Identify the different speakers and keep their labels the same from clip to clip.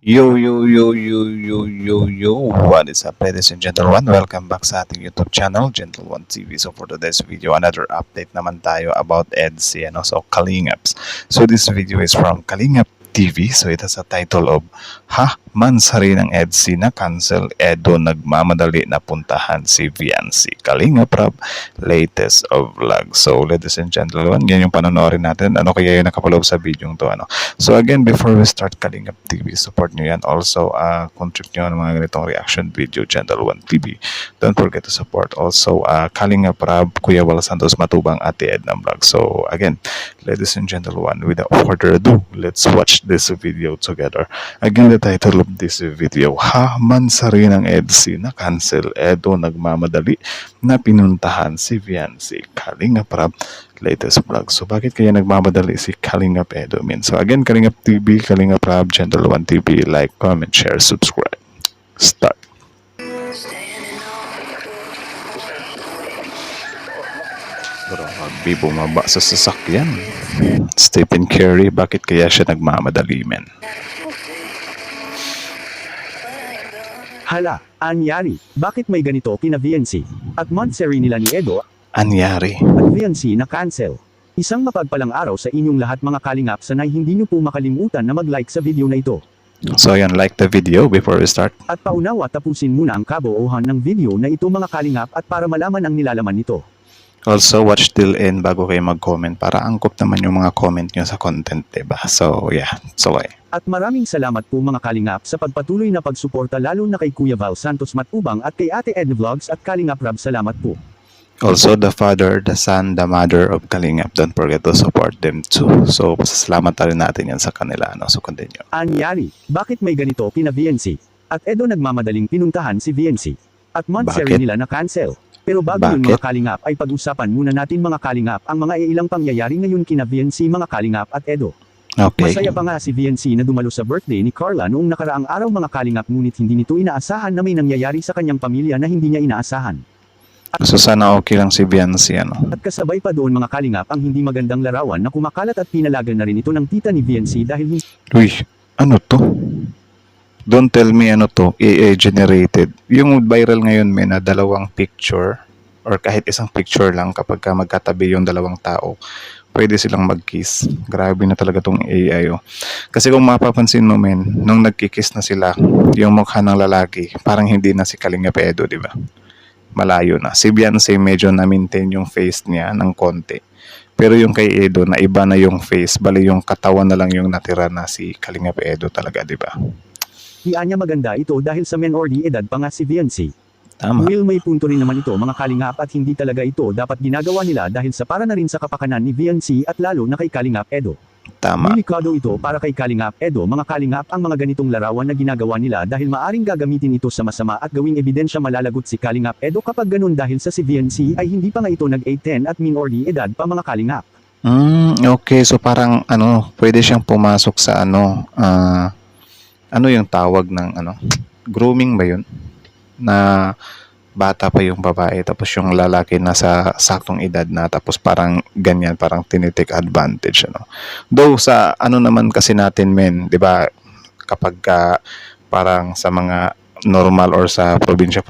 Speaker 1: Yo, what is up, ladies and gentlemen? Welcome back sa ating YouTube channel, Gentle One TV. So for today's video, another update naman tayo about EDC and also Kalingaps. So this video is from Kalingap TV. So ito sa title of Mansari ng EDC na cancel, Edo nagmamadali na puntahan si Viancy. Kalingap Rab, latest of vlog. So ladies and gentlemen, yan yung panonorin natin. Ano kaya yung nakapaloob sa video to ano? So again, before we start Kalingap TV, support nyo yan. Also, contribute nyo ng mga ganitong reaction video, Gentle One TV. Don't forget to support also Kalingap Rab, Kuya Wal Santos Matubang, Ate Edna Vlog. So again, ladies and gentlemen, without further ado, let's watch this video together. Again, the title of this video, Mansari ng EDC na cancel, Edo nagmamadali na pinuntahan si Viancy. Kalingap Rab, latest vlog. So bakit kaya nagmamadali si Kalingap Edo? So again, Kalingap TV, Kalingap Rab, Gentle One TV, like, comment, share, subscribe. Start. Grabe, bumaba sa sasakyan. Stephen Curry, bakit kaya siya nagmamadali, men?
Speaker 2: Hala, anyari, bakit may ganito kina Viancy? At Mansari nila ni Edo
Speaker 1: Anyari.
Speaker 2: at Viancy na cancel. Isang mapagpalang araw sa inyong lahat mga kalingap, sanay hindi nyo po makalimutan na mag-like sa video na ito.
Speaker 1: So yan, like the video before we start.
Speaker 2: At paunawa tapusin muna ang kabuuhan ng video na ito mga kalingap at para malaman ang nilalaman nito.
Speaker 1: Also, watch till end bago kayo mag-comment para angkop naman yung mga comment nyo sa content, diba? So, yeah. So,
Speaker 2: At maraming salamat po mga kalingap sa pagpatuloy na pagsuporta lalo na kay Kuya Val Santos Matubang at kay Ate Edna Vlogs at Kalingap Rab, salamat po.
Speaker 1: also, the father, the son, the mother of Kalingap, don't forget to support them too. So, pasasalamat rin natin yan sa kanila. No? So, continue.
Speaker 2: Anyari, bakit may ganito kina Viancy? At Edo nagmamadaling pinuntahan si Viancy. At Mansari
Speaker 1: Bakit?
Speaker 2: nila na cancel. Pero bago yun
Speaker 1: Bakit?
Speaker 2: mga kalingap ay pag-usapan muna natin mga kalingap ang mga ilang pangyayari ngayon kina Viancy mga kalingap at Edo.
Speaker 1: Okay.
Speaker 2: Masaya pa nga si Viancy na dumalo sa birthday ni Carla noong nakaraang araw mga kalingap, ngunit hindi nito inaasahan na may nangyayari sa kanyang pamilya na hindi niya inaasahan.
Speaker 1: So, sana okay lang si Viancy, ano?
Speaker 2: At kasabay pa doon mga kalingap ang hindi magandang larawan na kumakalat at pinalagan na rin ito ng tita ni Viancy dahil hindi
Speaker 1: Uy, ano to? Don't tell me ano to, AI generated. Yung viral ngayon, may na dalawang picture or kahit isang picture lang kapag ka magkatabi yung dalawang tao, pwede silang mag-kiss. Grabe na talaga tong AI, oh. Kasi kung mapapansin mo, men, nung nagkikiss na sila, yung mukha ng lalaki, parang hindi na si Kalingap Edo, di ba? Malayo na. Si Beyonce medyo na-maintain yung face niya ng konti. Pero yung kay Edo, na iba na yung face, bali yung katawan na lang yung natira na si Kalingap Edo talaga, di ba?
Speaker 2: niya maganda ito dahil sa men or di edad pa nga si Viancy.
Speaker 1: Tama.
Speaker 2: Will may punto rin naman ito mga kalingap at hindi talaga ito dapat ginagawa nila dahil sa para na rin sa kapakanan ni Viancy at lalo na kay Kalingap Edo.
Speaker 1: Tama.
Speaker 2: Delikado ito para kay Kalingap Edo mga kalingap ang mga ganitong larawan na ginagawa nila dahil maaring gagamitin ito sa masama at gawing ebidensya malalagot si Kalingap Edo kapag ganun dahil sa si Viancy ay hindi pa nga ito nag-18 at min or di edad pa mga kalingap.
Speaker 1: Okay. So parang ano, pwede siyang pumasok sa ano, ano yung tawag ng ano, grooming ba yun? Na bata pa yung babae tapos yung lalaki nasa saktong edad na tapos parang ganyan, parang tinitake advantage, ano. Though sa ano naman kasi natin, men, 'di ba, kapag parang sa mga normal or sa probinsya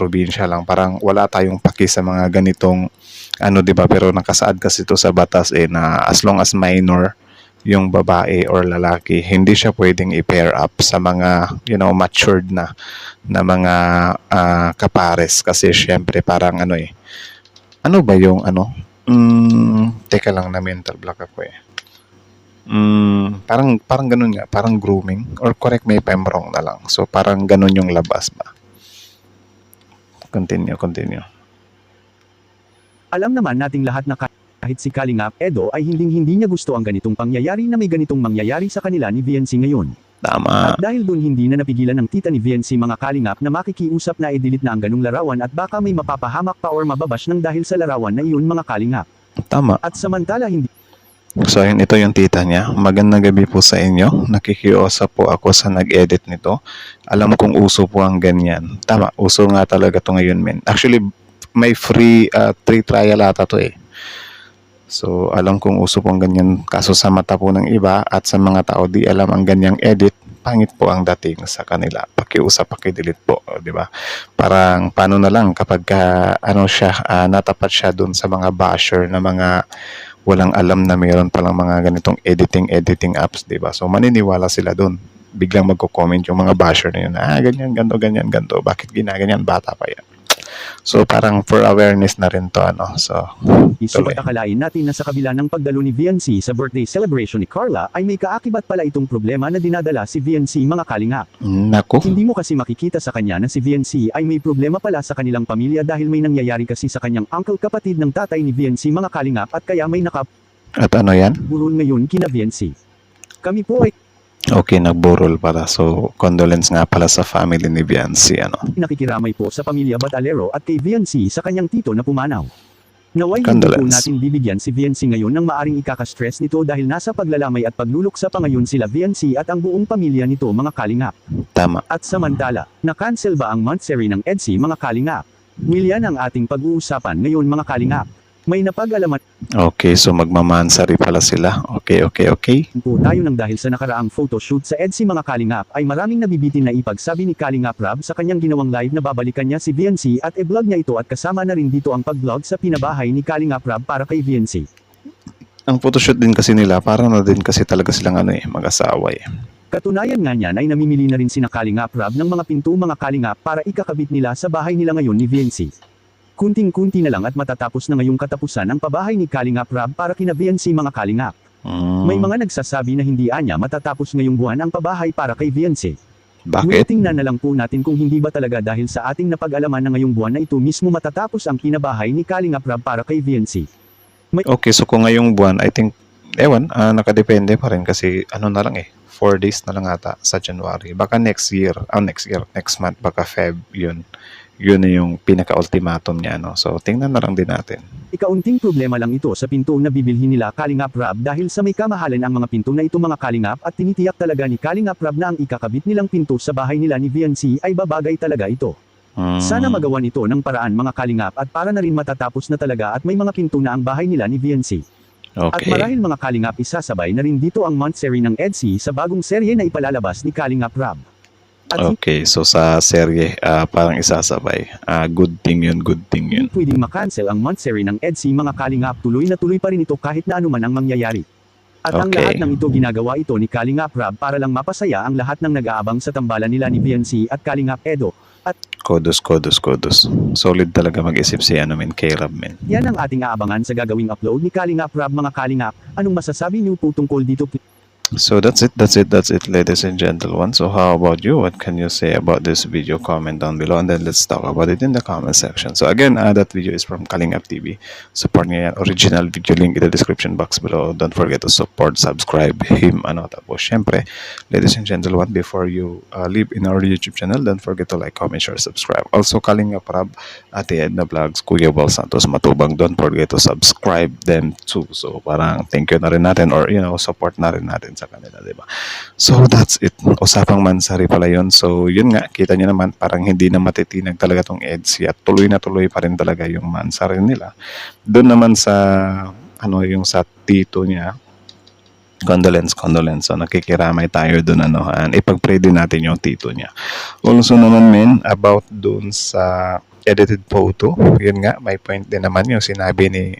Speaker 1: lang, parang wala tayong paki sa mga ganitong ano, 'di ba, pero nakasaad kasi ito sa batas na as long as minor yung babae or lalaki, hindi siya pwedeng i-pair up sa mga, matured na mga kapares. Kasi syempre parang ano ano ba yung ano? Teka lang, na mental block ako parang ganun nga, parang grooming, or correct me if I'm wrong na lang. So parang ganun yung labas ba? Continue.
Speaker 2: Alam naman nating lahat na kahit si Kalingap Edo ay hindi niya gusto ang ganitong pangyayari na may ganitong mangyayari sa kanila ni Viancy ngayon.
Speaker 1: Tama.
Speaker 2: At dahil dun hindi na napigilan ng tita ni Viancy mga kalingap na makikiusap na i-delete na ang ganung larawan at baka may mapapahamak pa or mababash ng dahil sa larawan na iyon mga kalingap.
Speaker 1: Tama.
Speaker 2: At samantala hindi
Speaker 1: So yun, ito yung tita niya. Magandang gabi po sa inyo. Nakikiusap po ako sa nag-edit nito. Alam kong uso po ang ganyan. Tama, uso nga talaga to ngayon, men. Actually, may free trial ata to . So, alam kong uso po ang ganyan. Kaso sa mata po ng iba at sa mga tao di alam ang ganyang edit, pangit po ang dating sa kanila. Pakiusap, pakidelete po, di ba? Parang paano na lang kapag ano siya, natapat siya dun sa mga basher na mga walang alam na mayroon palang mga ganitong editing apps, di ba? So maniniwala sila dun. Biglang magko-comment yung mga basher na yun, ganyan, ganto, bakit ginaganyan, bata pa yan. So parang for awareness na rin to, ano. So tuloy.
Speaker 2: Suba't akalain natin na sa kabila ng pagdalo ni VNC sa birthday celebration ni Carla ay may kaakibat pala itong problema na dinadala si VNC, mga kalingap.
Speaker 1: Naku,
Speaker 2: Hindi mo kasi makikita sa kanya na si VNC ay may problema pala sa kanilang pamilya dahil may nangyayari kasi sa kanyang uncle, kapatid ng tatay ni VNC, mga kalingap, at kaya may
Speaker 1: at ano yan?
Speaker 2: nakaburol ngayon kina VNC. Kami po ay
Speaker 1: Okay, nagburol pala. So, condolence nga pala sa family ni Biancy, ano.
Speaker 2: nakikiramay po sa pamilya Batalero at kay VNC sa kanyang tito na pumanaw. Naway hindi po
Speaker 1: Condolence.
Speaker 2: natin bibigyan si VNC ngayon ng maaring ikaka-stress nito dahil nasa paglalamay at pagluluksa pa ngayon sila VNC at ang buong pamilya nito, mga kalingap.
Speaker 1: Tama.
Speaker 2: At samantala, na-cancel ba ang monthsary ng EDSI, mga kalingap? Milyan ang ating pag-uusapan ngayon, mga kalingap. May napag-alaman
Speaker 1: Okay, so magmamansari pala sila. Okay.
Speaker 2: po tayo ng dahil sa nakaraang photoshoot sa EDSI, mga kalingap, ay maraming nabibitin na ipagsabi ni Kalingap Rab sa kanyang ginawang live na babalikan niya si VNC at e-vlog niya ito, at kasama na rin dito ang pag-vlog sa pinabahay ni Kalingap Rab para kay VNC.
Speaker 1: Ang photoshoot din kasi nila, para na din kasi talaga silang mag-asawa eh.
Speaker 2: Katunayan nga niyan ay namimili na rin sina Kalingap Rab ng mga pinto, mga kalingap, para ikakabit nila sa bahay nila ngayon ni VNC. Kunting-kunti na lang at matatapos na ngayong katapusan ang pabahay ni Kalingap Rab para kina VNC, mga kalingap. May mga nagsasabi na hindi anya matatapos ngayong buwan ang pabahay para kay VNC.
Speaker 1: Bakit?
Speaker 2: Tingnan na lang po natin kung hindi ba talaga dahil sa ating napag-alaman na ngayong buwan na ito mismo matatapos ang pinabahay ni Kalingap Rab para kay VNC.
Speaker 1: Okay, so kung ngayong buwan, I think, nakadepende pa rin kasi ano na lang 4 days na lang ata sa January. Baka next month, baka Feb, yun na yung pinaka-ultimatum niya, no? So, tingnan na lang din natin.
Speaker 2: Ikaunting problema lang ito sa pinto na bibilhin nila Kalingap Rab dahil sa may kamahalan ang mga pinto na ito, mga kalingap, at tinitiyak talaga ni Kalingap Rab na ang ikakabit nilang pinto sa bahay nila ni VNC ay babagay talaga ito. Sana magawan ito ng paraan, mga kalingap, at para na rin matatapos na talaga at may mga pinto na ang bahay nila ni VNC. At
Speaker 1: Okay.
Speaker 2: marahil, mga kalingap, isasabay na rin dito ang monthsary ng EDSI sa bagong serye na ipalalabas ni Kalingap Rab. At
Speaker 1: Okay, so sa serye, parang isasabay. Good thing yun.
Speaker 2: hindi pwedeng makancel ang monthsary ng EDSI, mga kalingap, tuloy na tuloy pa rin ito kahit na anuman ang mangyayari. At ang
Speaker 1: Okay.
Speaker 2: lahat ng ito ginagawa ito ni Kalingap Rab para lang mapasaya ang lahat ng nag-aabang sa tambalan nila ni VNC at Kalingap Edo. At
Speaker 1: Kodos. Solid talaga mag-isip si K-Rab, men.
Speaker 2: yan ang ating aabangan sa gagawing upload ni Kalingap Rab, mga kalingap. Anong masasabi niyo po tungkol dito?
Speaker 1: So that's it, ladies and gentlemen. So how about you? What can you say about this video? Comment down below and then let's talk about it in the comment section. So again, that video is from Kalingap TV. Support niya yan. Original video link in the description box below. Don't forget to support, subscribe him. Tapos syempre, ladies and gentlemen, before you leave in our YouTube channel, don't forget to like, comment, share, subscribe. Also, Kalingap Rab, Ate Edna Vlogs, Kuya Bal Santos Matubang. Don't forget to subscribe them too. So parang thank you na rin natin, or support na rin natin sa kanila, diba? So that's it. Usapang mansari pala yun. So yun nga, kita niyo naman, parang hindi na matitinag talaga tong EDSI at tuloy na tuloy pa rin talaga yung mansari nila. Doon naman sa yung sa tito niya, condolence. So nakikiramay tayo doon, ipag-pray din natin yung tito niya. Also naman, men, about doon sa edited photo, yun nga, may point din naman yung sinabi ni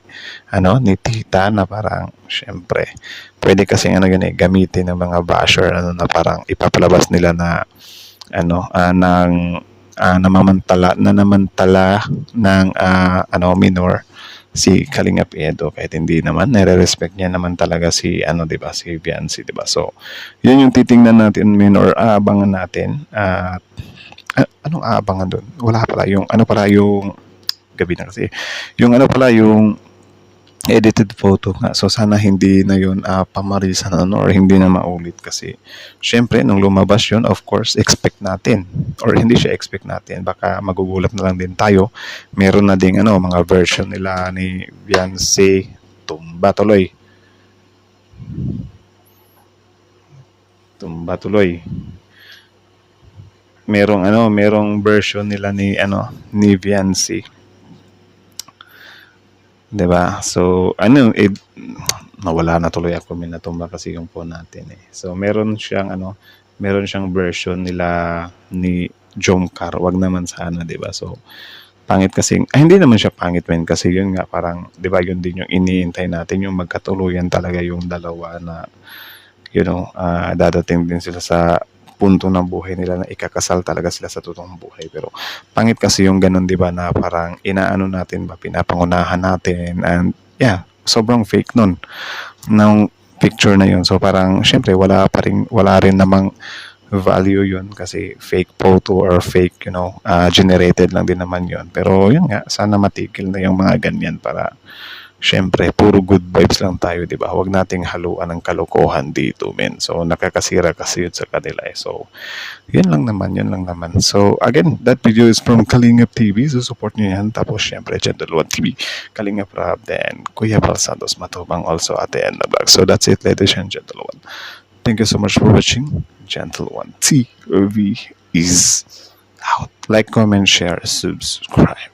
Speaker 1: tita na parang syempre pwede kasi gamitin ng mga basher na parang ipapalabas nila na namamantala ng minor si Kalingap Edo, kahit hindi naman nire-respect niya naman talaga si diba, si Biancy, diba? So yun yung titingnan natin, minor, aabangan natin. At anong aabangan doon? Wala pala yung yung gabi na kasi. Yung yung edited photo nga. So sana hindi na yun pamarisan or hindi na maulit kasi syempre nung lumabas yun, of course, expect natin. Or hindi siya expect natin. Baka magugulat na lang din tayo. Meron na ding mga version nila ni Beyonce, tumba tuloy. Merong version nila ni Beyonce. 'Di ba? So nawala na tuloy ako, minatumba kasi yung phone natin . So meron siyang meron siyang version nila ni Jomcar, wag naman sana, 'di ba? So pangit kasi, hindi naman siya pangit men, kasi yun nga parang 'di ba yun din yung iniintay natin, yung magkatuluyan talaga yung dalawa na dadating din sila sa punto ng buhay nila na ikakasal talaga sila sa totoong buhay. Pero pangit kasi yung ganun, 'di ba, na parang inaano natin ba, pinapangunahan natin, and yeah, sobrang fake nun ng picture na yun. So parang syempre wala rin namang value yun kasi fake photo or fake, generated lang din naman yun. Pero yun nga, sana matigil na yung mga ganyan para syempre puro good vibes lang tayo, di ba? Huwag nating haluan ng kalokohan dito, men. So nakakasira kasi yun sa kanila. So yun lang naman. So again, that video is from Kalingap TV. So support nyo yan. Tapos syempre, Gentle One TV, Kalingap Rab, then Kuya Bal Santos Matubang also at the end of the vlog. So that's it, ladies and gentlemen. Thank you so much for watching. Gentle One TV is out. Like, comment, share, subscribe.